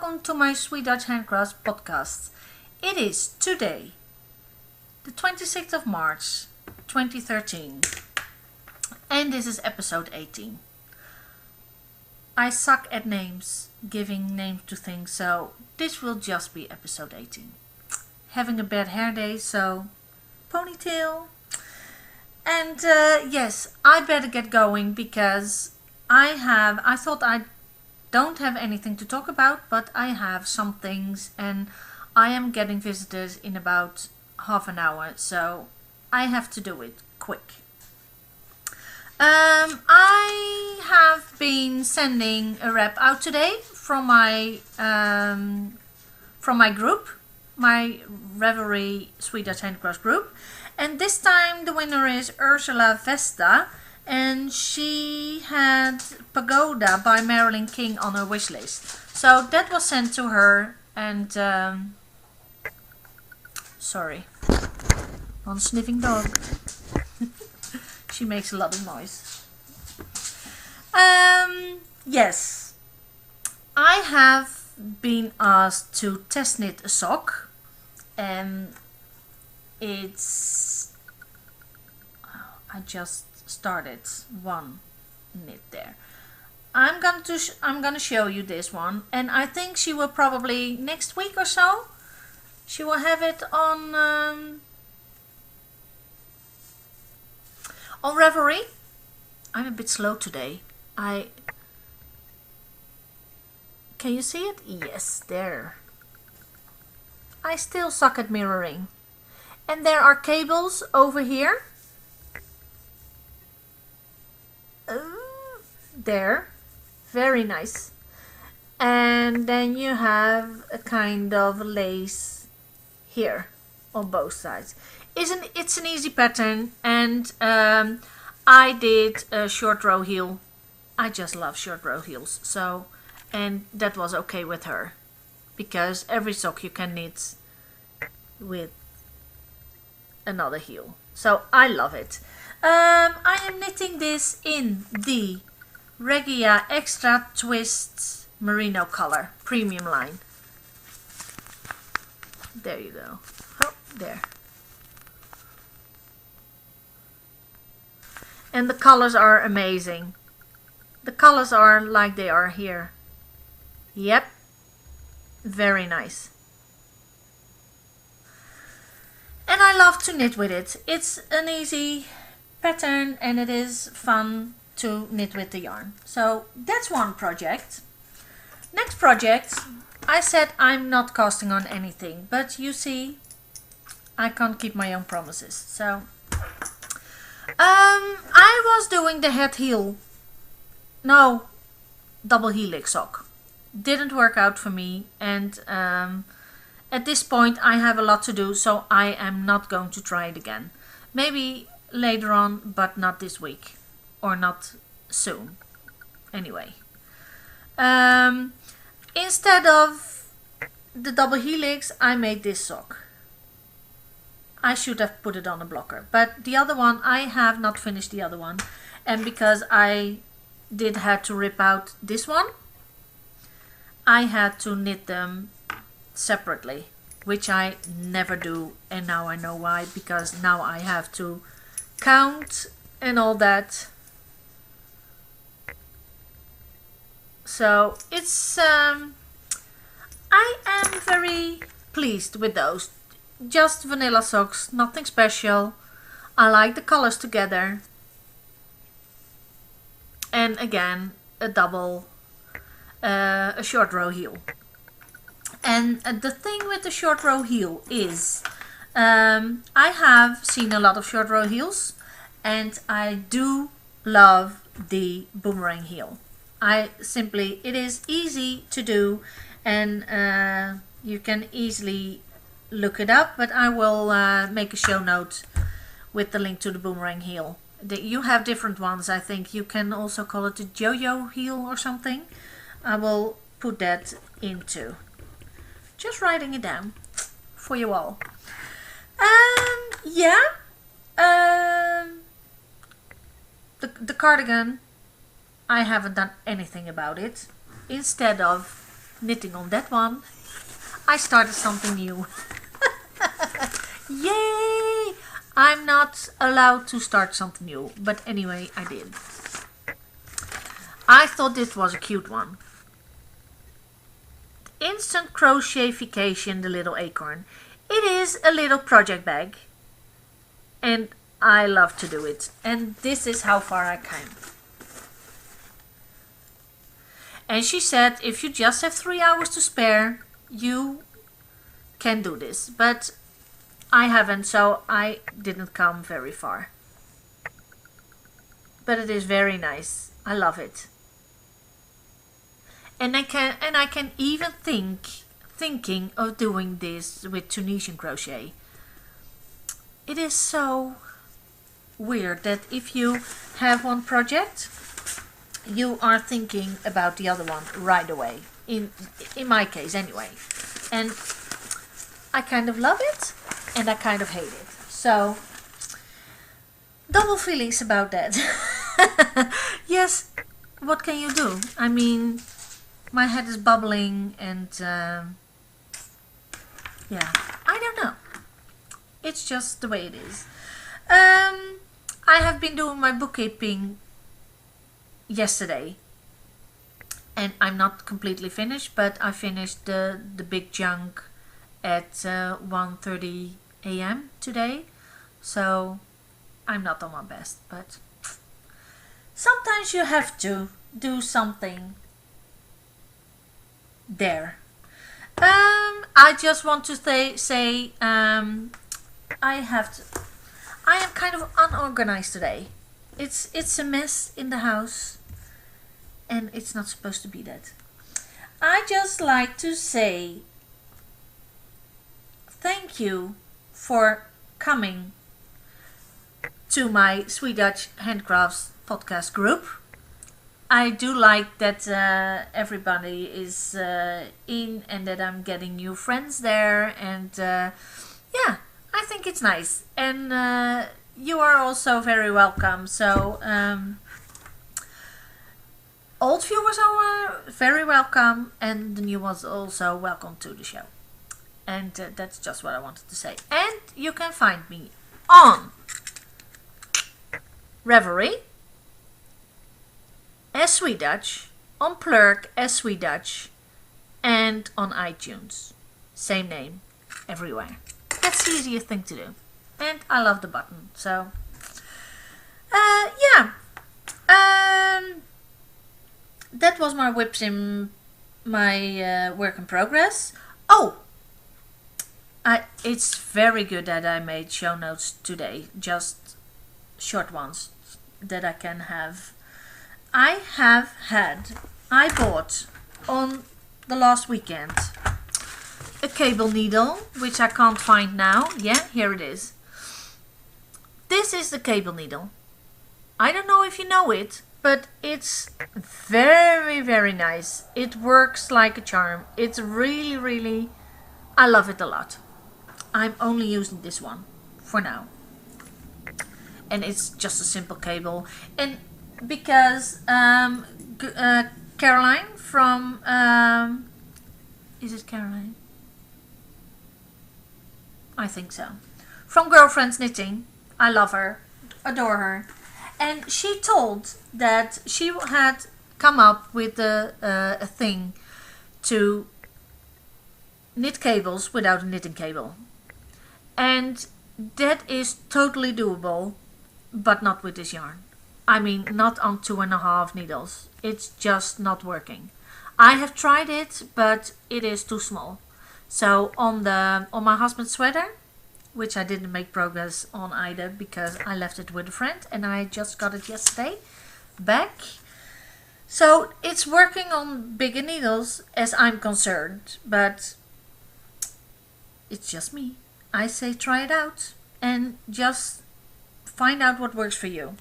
welcome to my Sweet Dutch Handcrafts podcast. It is today, the 26th of March 2013, and this is episode 18. I suck at names, giving names to things, so this will just be episode 18. Having a bad hair day, so ponytail. And yes, I better get going because I thought I don't have anything to talk about, but I have some things and I am getting visitors in about half an hour, so I have to do it quick. I have been sending a rep out today from my group, my Revelry Sweet Dutch Handcrafts group, and this time the winner is Ursula Vesta, and she had Pagoda by Marilyn King on her wish list. So that was sent to her, and sorry, one sniffing dog. She makes a lot of noise. Yes, I have been asked to test knit a sock, and I just started one knit there. I'm gonna show you this one, and I think she will probably next week or so. She will have it on Revelry. I'm a bit slow today. Can you see it? Yes, there. I still suck at mirroring. And there are cables over here. There. Very nice. And then you have a kind of lace here on both sides. It's an easy pattern, and I did a short row heel. I just love short row heels, so, and that was okay with her, because every sock you can knit with another heel, so I love it. I am knitting this in the Regia Extra Twist Merino color premium line. There you go. Oh, there. And the colors are amazing. The colors are like they are here. Yep. Very nice. And I love to knit with it. It's an easy pattern and it is fun to knit with the yarn. So that's one project. Next project, I said I'm not casting on anything, but you see, I can't keep my own promises. So I was doing the double helix sock. Didn't work out for me, and at this point I have a lot to do, so I am not going to try it again. Maybe later on, but not this week, or not soon. Anyway, instead of the double helix, I made this sock. I should have put it on a blocker, but the other one, I have not finished the other one, and because I did have to rip out this one, I had to knit them separately, which I never do, and now I know why, because now I have to count and all that. So it's I am very pleased with those. Just vanilla socks, nothing special. I like the colors together. And again, a short row heel. And the thing with the short row heel is, I have seen a lot of short row heels, and I do love the boomerang heel. It is easy to do, and you can easily look it up, but I will make a show note with the link to the boomerang heel. You have different ones. I think you can also call it a yo-yo heel or something. I will put that into. Just writing it down for you all. The cardigan, I haven't done anything about it. Instead of knitting on that one, I started something new. Yay! I'm not allowed to start something new, but anyway, I did. I thought this was a cute one. Instant Crochet-fication, the little acorn. It is a little project bag, and I love to do it. And this is how far I came. And she said, if you just have 3 hours to spare, you can do this. But I haven't, so I didn't come very far. But it is very nice. I love it. And I can even thinking of doing this with Tunisian crochet. It is so weird that if you have one project, you are thinking about the other one right away. In my case anyway. And I kind of love it and I kind of hate it. So double feelings about that. Yes, what can you do? I mean, my head is bubbling and yeah, I don't know. It's just the way it is. I have been doing my bookkeeping yesterday, and I'm not completely finished, but I finished the big chunk at 1:30 a.m. today, so I'm not on my best, but sometimes you have to do something there. I just want to say I am kind of unorganized today. It's a mess in the house, and it's not supposed to be that. I just like to say thank you for coming to my Sweet Dutch Handcrafts podcast group. I do like that everybody is in and that I'm getting new friends there, and yeah, I think it's nice. And you are also very welcome. So old viewers are very welcome, and the new ones also welcome to the show. And that's just what I wanted to say. And you can find me on Revelry as Sweet Dutch, on Plurk as Sweet Dutch, and on iTunes. Same name everywhere. That's the easiest thing to do. And I love the button. So, yeah. That was my whips in my work in progress. Oh! It's very good that I made show notes today. Just short ones that I can have. I bought on the last weekend a cable needle, which I can't find now. Yeah, here it is. This is the cable needle. I don't know if you know it, but it's very, very nice. It works like a charm. It's really, really, I love it a lot. I'm only using this one for now. And it's just a simple cable. And because Caroline from, is it Caroline? I think so. From Girlfriends Knitting. I love her, adore her. And she told that she had come up with a thing to knit cables without a knitting cable. And that is totally doable, but not with this yarn. I mean, not on 2.5 needles. It's just not working. I have tried it, but it is too small. So on my husband's sweater, which I didn't make progress on either because I left it with a friend and I just got it yesterday back. So it's working on bigger needles as I'm concerned, but it's just me. I say try it out and just find out what works for you.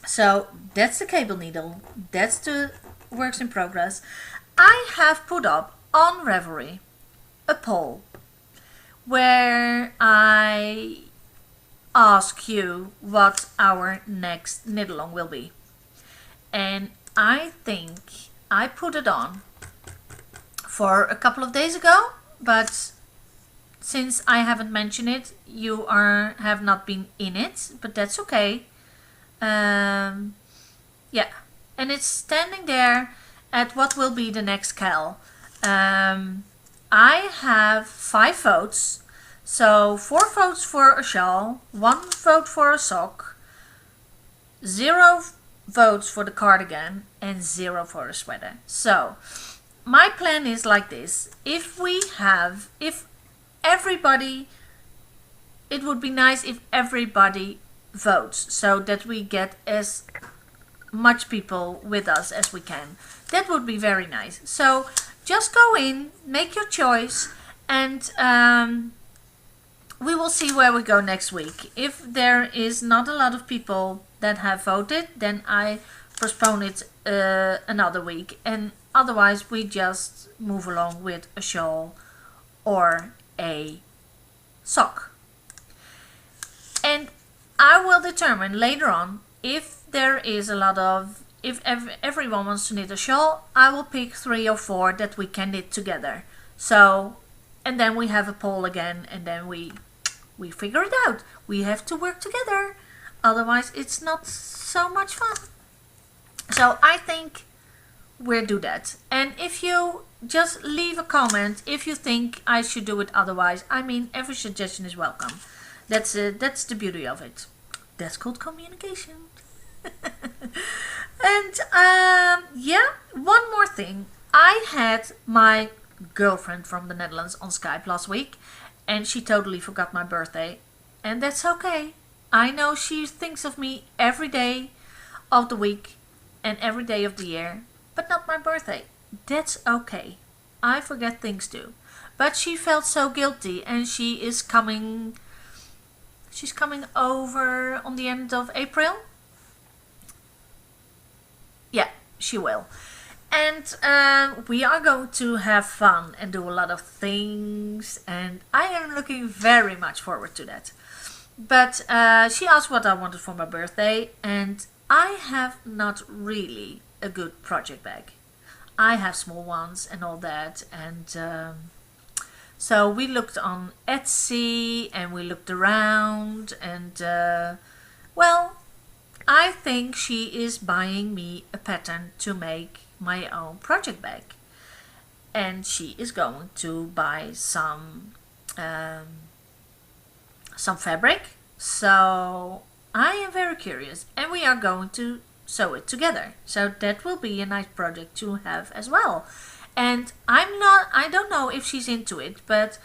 So that's the cable needle. That's the works in progress. I have put up on Revelry a poll where I ask you what our next knit along will be. And I think I put it on for a couple of days ago, but since I haven't mentioned it, you have not been in it, but that's okay. Yeah, and it's standing there at what will be the next Cal. I have 5 votes, so 4 votes for a shawl, 1 vote for a sock, 0 votes for the cardigan, and 0 for a sweater. So my plan is like this: if everybody, it would be nice if everybody votes so that we get as much people with us as we can. That would be very nice. So just go in, make your choice, and we will see where we go next week. If there is not a lot of people that have voted, then I postpone it another week, and otherwise we just move along with a shawl or a sock. And I will determine later on if there is a lot of, if everyone wants to knit a shawl, I will pick 3 or 4 that we can knit together. So, and then we have a poll again, and then we figure it out. We have to work together, otherwise it's not so much fun. So I think we'll do that. And if you just leave a comment if you think I should do it otherwise. I mean, every suggestion is welcome. That's the beauty of it. That's called communication. And yeah, one more thing. I had my girlfriend from the Netherlands on Skype last week, and she totally forgot my birthday, and that's okay. I know she thinks of me every day of the week and every day of the year, but not my birthday. That's okay. I forget things too. But she felt so guilty, and she's coming over on the end of April. Yeah, she will. And we are going to have fun and do a lot of things, and I am looking very much forward to that. But she asked what I wanted for my birthday, and I have not really a good project bag. I have small ones and all that, and so we looked on Etsy and we looked around, and well, I think she is buying me a pattern to make my own project bag, and she is going to buy some fabric. So I am very curious, and we are going to sew it together. So that will be a nice project to have as well. And I don't know if she's into it, but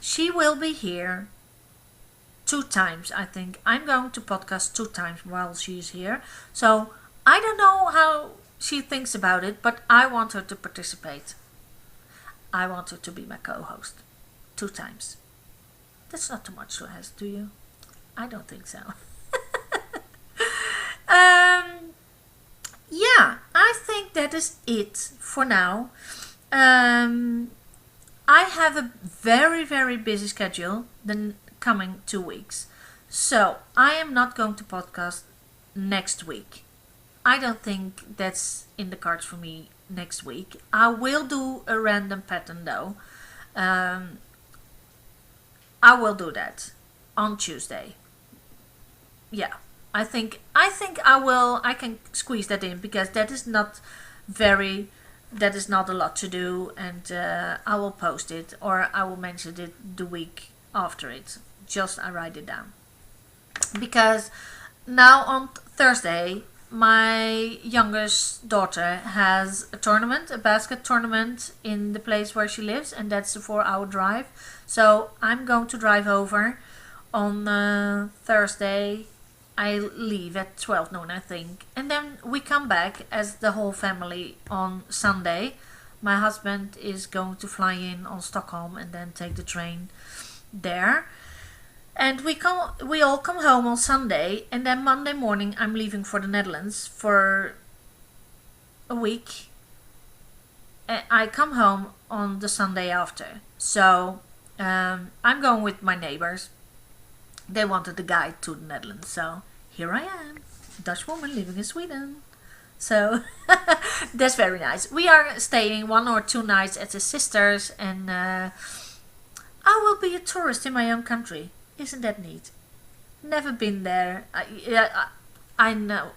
she will be here 2 times, I think. I'm going to podcast 2 times while she's here. So I don't know how she thinks about it, but I want her to participate. I want her to be my co-host 2 times. That's not too much to ask, do you? I don't think so. Yeah, I think that is it for now. I have a very, very busy schedule the coming 2 weeks. So I am not going to podcast next week. I don't think that's in the cards for me next week. I will do a random pattern though. I will do that on Tuesday. Yeah, I think I can squeeze that in, because that is not a lot to do, and I will post it, or I will mention it the week after it. Just I write it down, because now on Thursday my youngest daughter has a basket tournament in the place where she lives, and that's a 4-hour drive. So I'm going to drive over on Thursday. I leave at 12 noon, I think, and then we come back as the whole family on Sunday. My husband is going to fly in on Stockholm and then take the train there. And we all come home on Sunday, and then Monday morning I'm leaving for the Netherlands for a week. I come home on the Sunday after. So I'm going with my neighbors. They wanted a guide to the Netherlands, so here I am, Dutch woman living in Sweden. So that's very nice. We are staying 1 or 2 nights at the sisters, and I will be a tourist in my own country. Isn't that neat? Never been there. I know.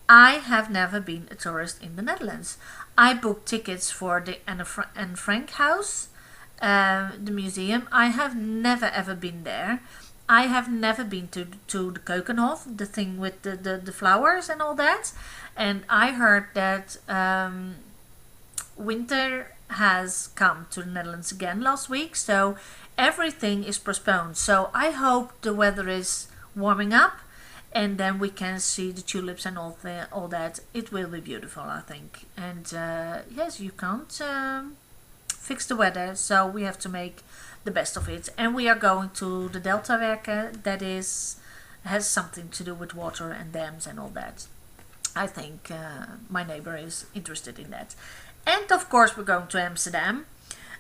I have never been a tourist in the Netherlands. I booked tickets for the Anne Frank house, the museum. I have never ever been there. I have never been to the Keukenhof, the thing with the flowers and all that. And I heard that winter has come to the Netherlands again last week, so everything is postponed. So I hope the weather is warming up, and then we can see the tulips and all that. It will be beautiful, I think. And yes, you can't fix the weather, so we have to make the best of it. And we are going to the Deltawerken, that has something to do with water and dams and all that. I think my neighbor is interested in that. And of course we're going to Amsterdam.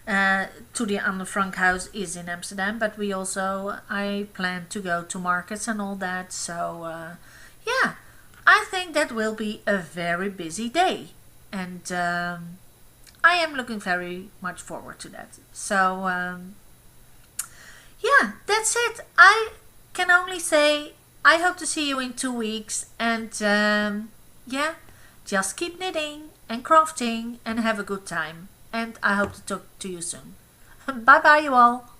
To the Anne Frank house is in Amsterdam, but I plan to go to markets and all that. So yeah, I think that will be a very busy day, and I am looking very much forward to that. So yeah, that's it. I can only say I hope to see you in 2 weeks, and yeah, just keep knitting and crafting and have a good time. And I hope to talk to you soon. Bye bye, you all.